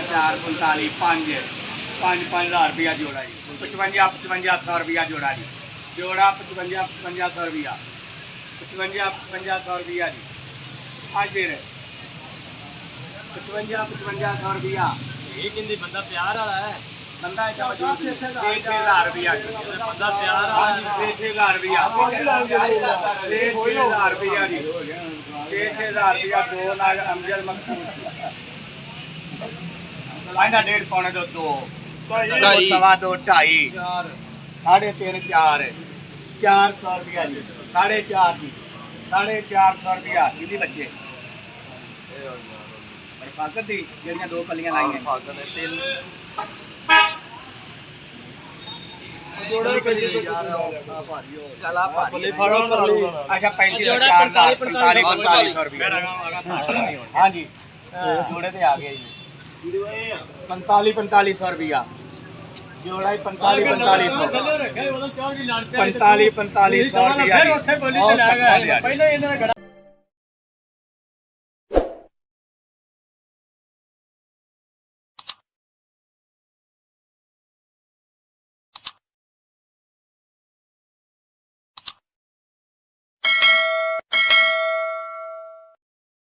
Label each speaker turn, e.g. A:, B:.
A: 4 45 5 5,000 रुपया जोड़ा जी 55-55 रुपया जोड़ा जी जोड़ा 55-55 रुपया 55-55 रुपया जी आज फिर 55-55 रुपया
B: ये किंदी बंदा प्यार वाला है
A: बंदा 6,000 रुपया
B: बंदा प्यार वाला है
A: 6,000 रुपया 6,000 रुपया जी 6,000 रुपया 2 नाग अमजद मकसूद आइना 1.5 पौने 2 सवा 2 2.5 3.5 4 400 रुपया जी 4.5 जी 450 रुपया कितने बच्चे फाकत दी ਜਿਹੜੀਆਂ 2 ਕਲੀਆਂ ਲਾਈਆਂ
B: फाकत है 3
A: जोड़ा
B: चला
A: फड़ो अच्छा 35,000 रुपया हाँ जी जोड़े ते आ गया जी 45,000 रुपया जोड़ा ही 45,000 रुपया